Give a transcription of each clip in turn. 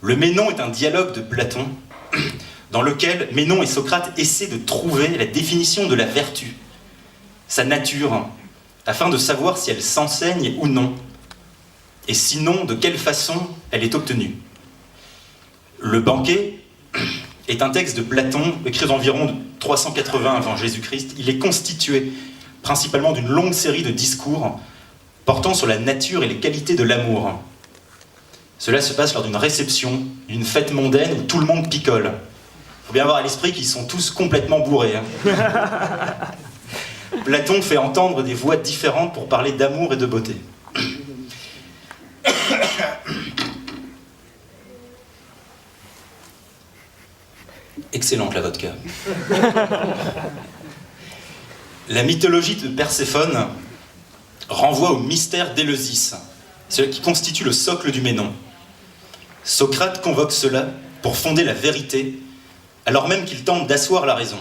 Le Ménon est un dialogue de Platon dans lequel Ménon et Socrate essaient de trouver la définition de la vertu, sa nature, afin de savoir si elle s'enseigne ou non, et sinon, de quelle façon elle est obtenue. Le Banquet est un texte de Platon, écrit environ 380 avant Jésus-Christ. Il est constitué principalement d'une longue série de discours portant sur la nature et les qualités de l'amour. Cela se passe lors d'une réception, d'une fête mondaine où tout le monde picole. Il faut bien avoir à l'esprit qu'ils sont tous complètement bourrés. Platon fait entendre des voix différentes pour parler d'amour et de beauté. Excellente la vodka. La mythologie de Perséphone renvoie au mystère d'Éleusis, celui qui constitue le socle du Ménon. Socrate convoque cela pour fonder la vérité, alors même qu'il tente d'asseoir la raison.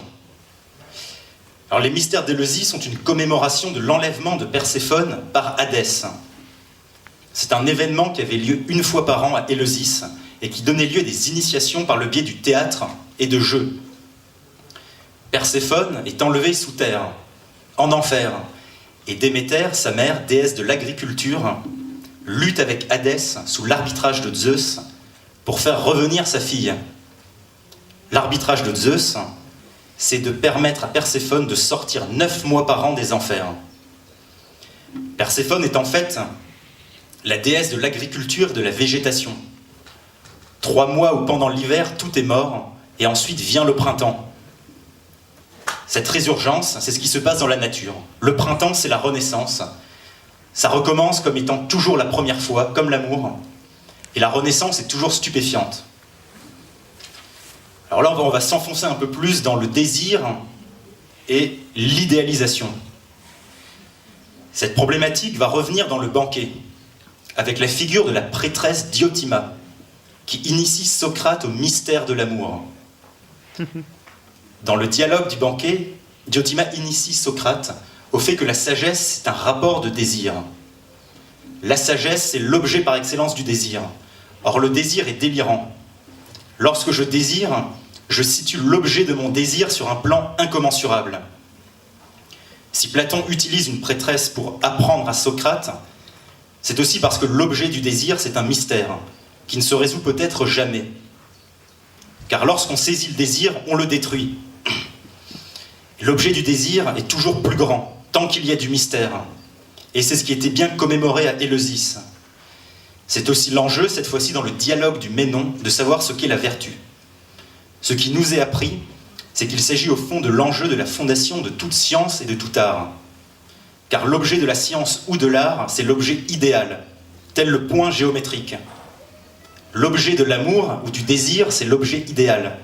Alors les mystères d'Éleusis sont une commémoration de l'enlèvement de Perséphone par Hadès. C'est un événement qui avait lieu une fois par an à Éleusis et qui donnait lieu à des initiations par le biais du théâtre et de jeux. Perséphone est enlevée sous terre, en enfer, et Déméter, sa mère, déesse de l'agriculture, lutte avec Hadès sous l'arbitrage de Zeus pour faire revenir sa fille. L'arbitrage de Zeus, c'est de permettre à Perséphone de sortir 9 mois par an des enfers. Perséphone est en fait la déesse de l'agriculture et de la végétation. 3 mois où pendant l'hiver tout est mort, et ensuite vient le printemps. Cette résurgence, c'est ce qui se passe dans la nature. Le printemps, c'est la renaissance. Ça recommence comme étant toujours la première fois, comme l'amour. Et la renaissance est toujours stupéfiante. Alors là, on va s'enfoncer un peu plus dans le désir et l'idéalisation. Cette problématique va revenir dans le Banquet, avec la figure de la prêtresse Diotima, qui initie Socrate au mystère de l'amour. Dans le dialogue du Banquet, Diotima initie Socrate au fait que la sagesse, c'est un rapport de désir. La sagesse, c'est l'objet par excellence du désir. Or, le désir est délirant. Lorsque je désire, je situe l'objet de mon désir sur un plan incommensurable. Si Platon utilise une prêtresse pour apprendre à Socrate, c'est aussi parce que l'objet du désir, c'est un mystère, qui ne se résout peut-être jamais. Car lorsqu'on saisit le désir, on le détruit. L'objet du désir est toujours plus grand, tant qu'il y a du mystère. Et c'est ce qui était bien commémoré à Éleusis. C'est aussi l'enjeu, cette fois-ci dans le dialogue du Ménon, de savoir ce qu'est la vertu. Ce qui nous est appris, c'est qu'il s'agit au fond de l'enjeu de la fondation de toute science et de tout art. Car l'objet de la science ou de l'art, c'est l'objet idéal, tel le point géométrique. L'objet de l'amour ou du désir, c'est l'objet idéal.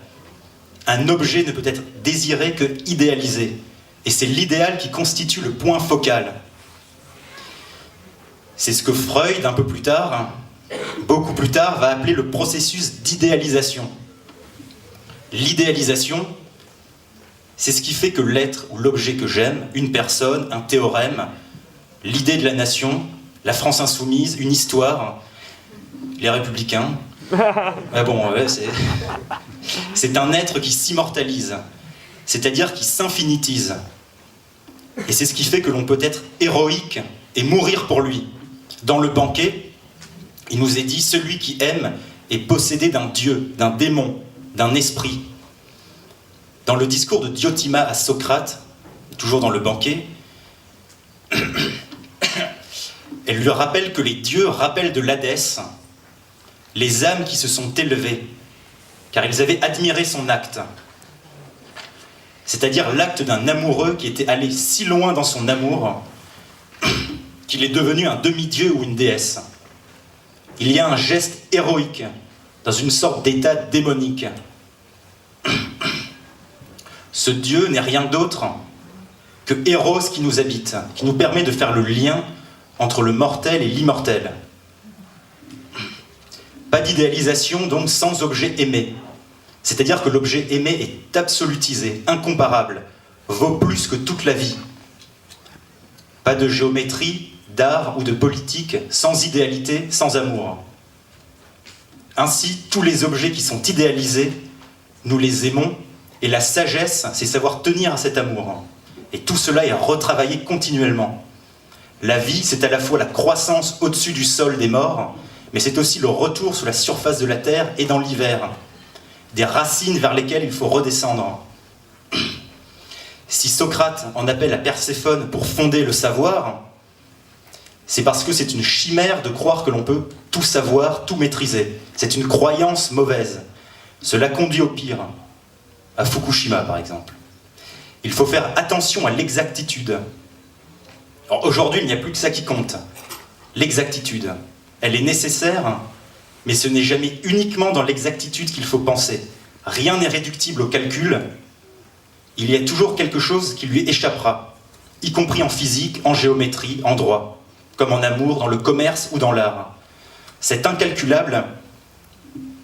Un objet ne peut être désiré que idéalisé. Et c'est l'idéal qui constitue le point focal. C'est ce que Freud, un peu plus tard, beaucoup plus tard, va appeler le processus d'idéalisation. L'idéalisation, c'est ce qui fait que l'être ou l'objet que j'aime, une personne, un théorème, l'idée de la nation, la France insoumise, une histoire, les Républicains. Ah bon, ouais, c'est un être qui s'immortalise, c'est-à-dire qui s'infinitise. Et c'est ce qui fait que l'on peut être héroïque et mourir pour lui. Dans le Banquet, il nous est dit « Celui qui aime est possédé d'un dieu, d'un démon, d'un esprit ». Dans le discours de Diotima à Socrate, toujours dans le Banquet, elle lui rappelle que les dieux rappellent de l'Hadès les âmes qui se sont élevées, car ils avaient admiré son acte. C'est-à-dire l'acte d'un amoureux qui était allé si loin dans son amour qu'il est devenu un demi-dieu ou une déesse. Il y a un geste héroïque dans une sorte d'état démonique. Ce Dieu n'est rien d'autre que Eros qui nous habite, qui nous permet de faire le lien entre le mortel et l'immortel. Pas d'idéalisation donc sans objet aimé. C'est-à-dire que l'objet aimé est absolutisé, incomparable, vaut plus que toute la vie. Pas de géométrie, d'art ou de politique sans idéalité, sans amour. Ainsi, tous les objets qui sont idéalisés, nous les aimons, et la sagesse, c'est savoir tenir à cet amour. Et tout cela est retravaillé continuellement. La vie, c'est à la fois la croissance au-dessus du sol des morts, mais c'est aussi le retour sur la surface de la terre et dans l'hiver. Des racines vers lesquelles il faut redescendre. Si Socrate en appelle à Perséphone pour fonder le savoir, c'est parce que c'est une chimère de croire que l'on peut tout savoir, tout maîtriser. C'est une croyance mauvaise. Cela conduit au pire. À Fukushima, par exemple. Il faut faire attention à l'exactitude. Aujourd'hui, il n'y a plus que ça qui compte. L'exactitude. Elle est nécessaire, mais ce n'est jamais uniquement dans l'exactitude qu'il faut penser. Rien n'est réductible au calcul. Il y a toujours quelque chose qui lui échappera, y compris en physique, en géométrie, en droit, comme en amour, dans le commerce ou dans l'art. Cet incalculable,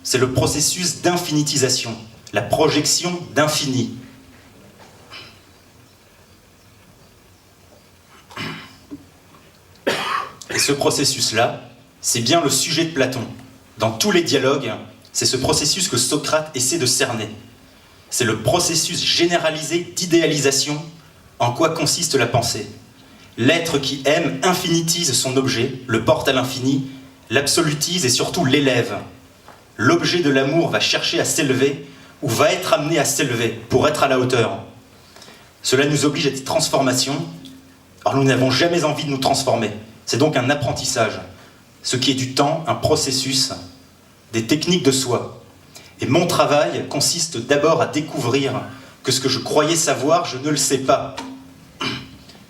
c'est le processus d'infinitisation, la projection d'infini. Et ce processus-là, c'est bien le sujet de Platon. Dans tous les dialogues, c'est ce processus que Socrate essaie de cerner. C'est le processus généralisé d'idéalisation en quoi consiste la pensée. L'être qui aime infinitise son objet, le porte à l'infini, l'absolutise et surtout l'élève. L'objet de l'amour va chercher à s'élever ou va être amené à s'élever pour être à la hauteur. Cela nous oblige à des transformations. Or, nous n'avons jamais envie de nous transformer. C'est donc un apprentissage. Ce qui est du temps, un processus, des techniques de soi. Et mon travail consiste d'abord à découvrir que ce que je croyais savoir, je ne le sais pas.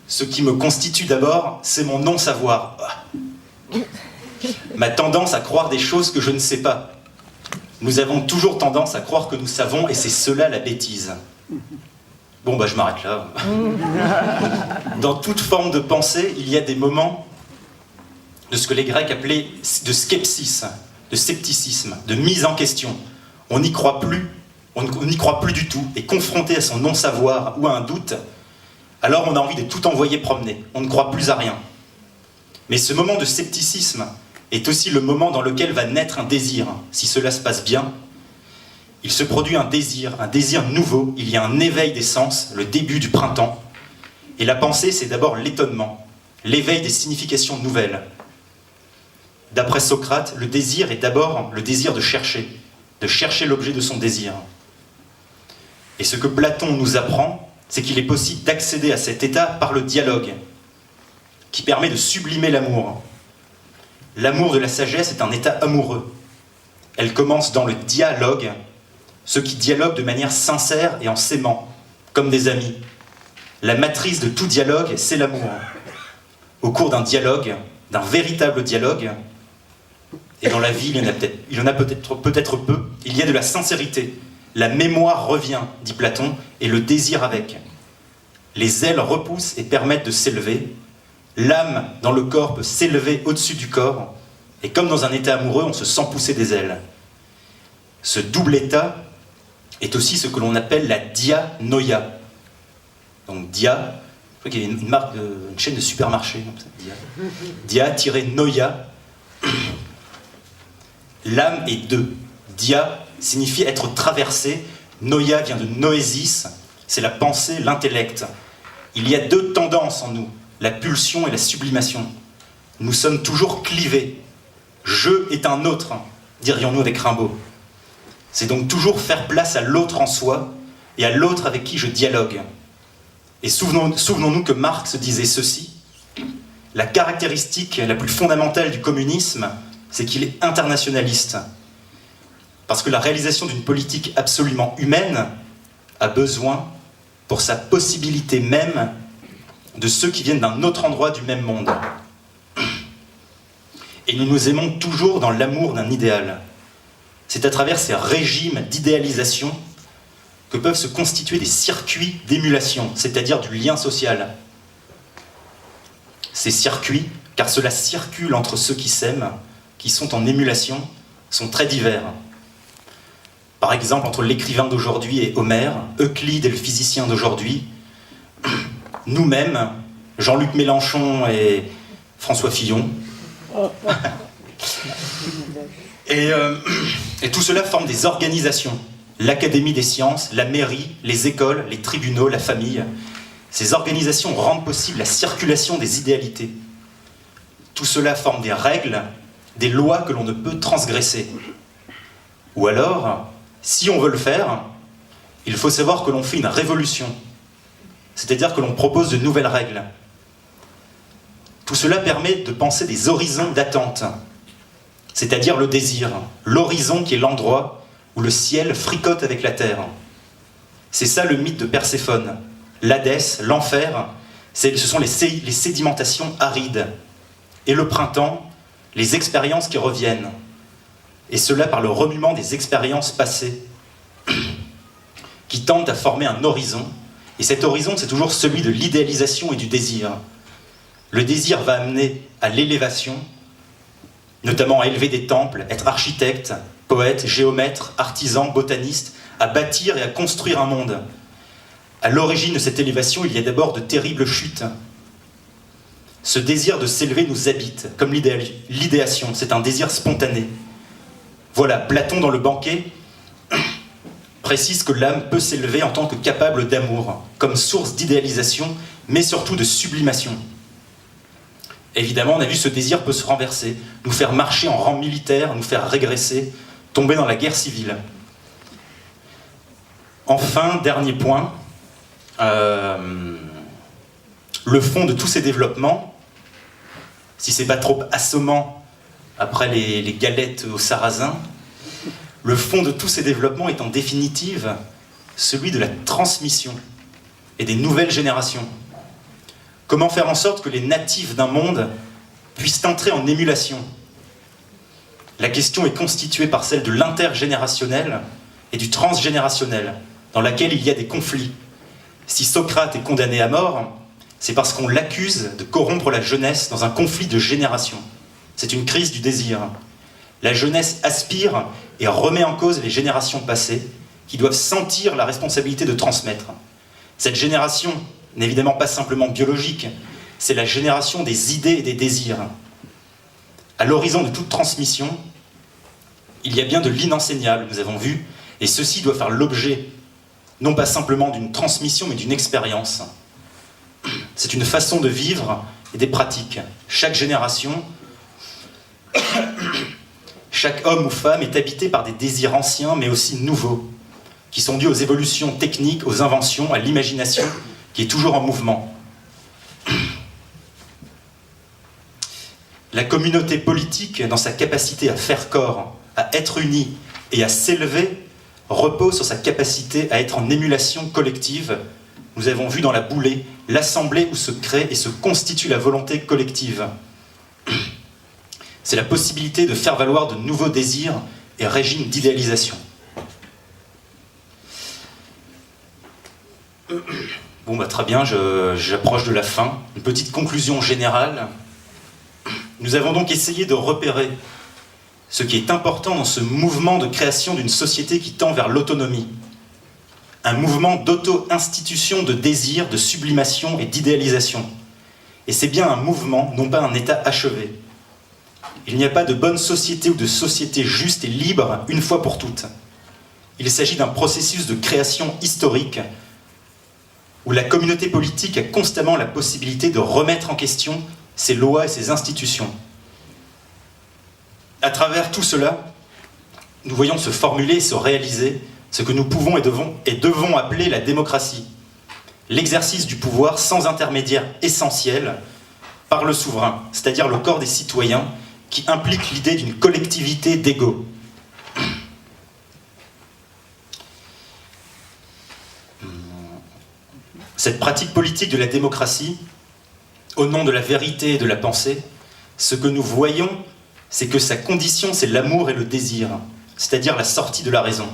Ce qui me constitue d'abord, c'est mon non-savoir. Ma tendance à croire des choses que je ne sais pas. Nous avons toujours tendance à croire que nous savons, et c'est cela la bêtise. Bon, je m'arrête là. Dans toute forme de pensée, il y a des moments de ce que les Grecs appelaient de skepsis, de scepticisme, de mise en question. On n'y croit plus, on n'y croit plus du tout, et confronté à son non-savoir ou à un doute, alors on a envie de tout envoyer promener, on ne croit plus à rien. Mais ce moment de scepticisme est aussi le moment dans lequel va naître un désir, si cela se passe bien. Il se produit un désir nouveau, il y a un éveil des sens, le début du printemps, et la pensée c'est d'abord l'étonnement, l'éveil des significations nouvelles. D'après Socrate, le désir est d'abord le désir de chercher l'objet de son désir. Et ce que Platon nous apprend, c'est qu'il est possible d'accéder à cet état par le dialogue, qui permet de sublimer l'amour. L'amour de la sagesse est un état amoureux. Elle commence dans le dialogue, ceux qui dialoguent de manière sincère et en s'aimant, comme des amis. La matrice de tout dialogue, c'est l'amour. Au cours d'un dialogue, d'un véritable dialogue, et dans la vie, il y en a peut-être peu, il y a de la sincérité. La mémoire revient, dit Platon, et le désir avec. Les ailes repoussent et permettent de s'élever. L'âme dans le corps peut s'élever au-dessus du corps, et comme dans un état amoureux, on se sent pousser des ailes. Ce double état est aussi ce que l'on appelle la dianoia. Donc dia, je crois qu'il y avait une chaîne de supermarchés, comme ça, dia-noia. L'âme est deux. Dia signifie être traversé. Noia vient de noésis, c'est la pensée, l'intellect. Il y a deux tendances en nous, la pulsion et la sublimation. Nous sommes toujours clivés. Je est un autre, dirions-nous avec Rimbaud. C'est donc toujours faire place à l'autre en soi et à l'autre avec qui je dialogue. Et souvenons-nous que Marx disait ceci: la caractéristique la plus fondamentale du communisme, c'est qu'il est internationaliste. Parce que la réalisation d'une politique absolument humaine a besoin, pour sa possibilité même, de ceux qui viennent d'un autre endroit du même monde. Et nous nous aimons toujours dans l'amour d'un idéal. C'est à travers ces régimes d'idéalisation que peuvent se constituer des circuits d'émulation, c'est-à-dire du lien social. Ces circuits, car cela circule entre ceux qui s'aiment, qui sont en émulation, sont très divers. Par exemple, entre l'écrivain d'aujourd'hui et Homère, Euclide et le physicien d'aujourd'hui, nous-mêmes, Jean-Luc Mélenchon et François Fillon, Et tout cela forme des organisations. L'Académie des sciences, la mairie, les écoles, les tribunaux, la famille. Ces organisations rendent possible la circulation des idéalités. Tout cela forme des règles, des lois que l'on ne peut transgresser. Ou alors, si on veut le faire, il faut savoir que l'on fait une révolution. C'est-à-dire que l'on propose de nouvelles règles. Tout cela permet de penser des horizons d'attente, c'est-à-dire le désir, l'horizon qui est l'endroit où le ciel fricote avec la terre. C'est ça le mythe de Perséphone. L'Hadès, l'enfer, ce sont les sédimentations arides. Et le printemps, les expériences qui reviennent. Et cela par le remuement des expériences passées, qui tendent à former un horizon. Et cet horizon, c'est toujours celui de l'idéalisation et du désir. Le désir va amener à l'élévation, notamment à élever des temples, être architecte, poète, géomètre, artisan, botaniste, à bâtir et à construire un monde. À l'origine de cette élévation, il y a d'abord de terribles chutes. Ce désir de s'élever nous habite, comme l'idéation, c'est un désir spontané. Voilà, Platon dans le Banquet précise que l'âme peut s'élever en tant que capable d'amour, comme source d'idéalisation, mais surtout de sublimation. Évidemment, on a vu ce désir peut se renverser, nous faire marcher en rang militaire, nous faire régresser, tomber dans la guerre civile. Enfin, dernier point, le fond de tous ces développements, si c'est pas trop assommant après les galettes au sarrasin, le fond de tous ces développements est en définitive celui de la transmission et des nouvelles générations. Comment faire en sorte que les natifs d'un monde puissent entrer en émulation? La question est constituée par celle de l'intergénérationnel et du transgénérationnel, dans laquelle il y a des conflits. Si Socrate est condamné à mort, c'est parce qu'on l'accuse de corrompre la jeunesse dans un conflit de génération. C'est une crise du désir. La jeunesse aspire et remet en cause les générations passées, qui doivent sentir la responsabilité de transmettre. Cette génération n'est évidemment pas simplement biologique, c'est la génération des idées et des désirs. À l'horizon de toute transmission, il y a bien de l'inenseignable, nous avons vu, et ceci doit faire l'objet, non pas simplement d'une transmission, mais d'une expérience. C'est une façon de vivre et des pratiques. Chaque génération, chaque homme ou femme est habité par des désirs anciens, mais aussi nouveaux, qui sont dus aux évolutions techniques, aux inventions, à l'imagination, qui est toujours en mouvement. La communauté politique, dans sa capacité à faire corps, à être unie et à s'élever, repose sur sa capacité à être en émulation collective. Nous avons vu dans la boulée l'assemblée où se crée et se constitue la volonté collective. C'est la possibilité de faire valoir de nouveaux désirs et régimes d'idéalisation. Bon, très bien, j'approche de la fin. Une petite conclusion générale. Nous avons donc essayé de repérer ce qui est important dans ce mouvement de création d'une société qui tend vers l'autonomie. Un mouvement d'auto-institution de désir, de sublimation et d'idéalisation. Et c'est bien un mouvement, non pas un état achevé. Il n'y a pas de bonne société ou de société juste et libre une fois pour toutes. Il s'agit d'un processus de création historique où la communauté politique a constamment la possibilité de remettre en question ses lois et ses institutions. À travers tout cela, nous voyons se formuler et se réaliser ce que nous pouvons et devons appeler la démocratie. L'exercice du pouvoir sans intermédiaire essentiel par le souverain, c'est-à-dire le corps des citoyens, qui implique l'idée d'une collectivité d'égaux. Cette pratique politique de la démocratie, au nom de la vérité et de la pensée, ce que nous voyons, c'est que sa condition, c'est l'amour et le désir, c'est-à-dire la sortie de la raison.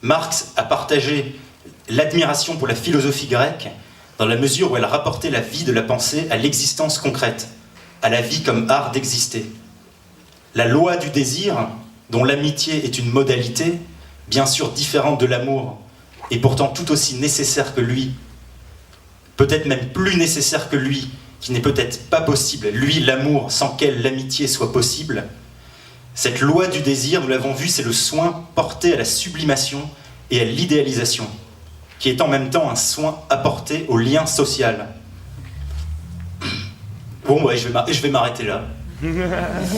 Marx a partagé l'admiration pour la philosophie grecque dans la mesure où elle rapportait la vie de la pensée à l'existence concrète, à la vie comme art d'exister. La loi du désir, dont l'amitié est une modalité, bien sûr différente de l'amour, et pourtant tout aussi nécessaire que lui, peut-être même plus nécessaire que lui, qui n'est peut-être pas possible, lui, l'amour, sans quelle l'amitié soit possible, Cette loi du désir, nous l'avons vu, c'est le soin porté à la sublimation et à l'idéalisation, qui est en même temps un soin apporté au lien social. Bon, ouais, je vais m'arrêter là. Merci.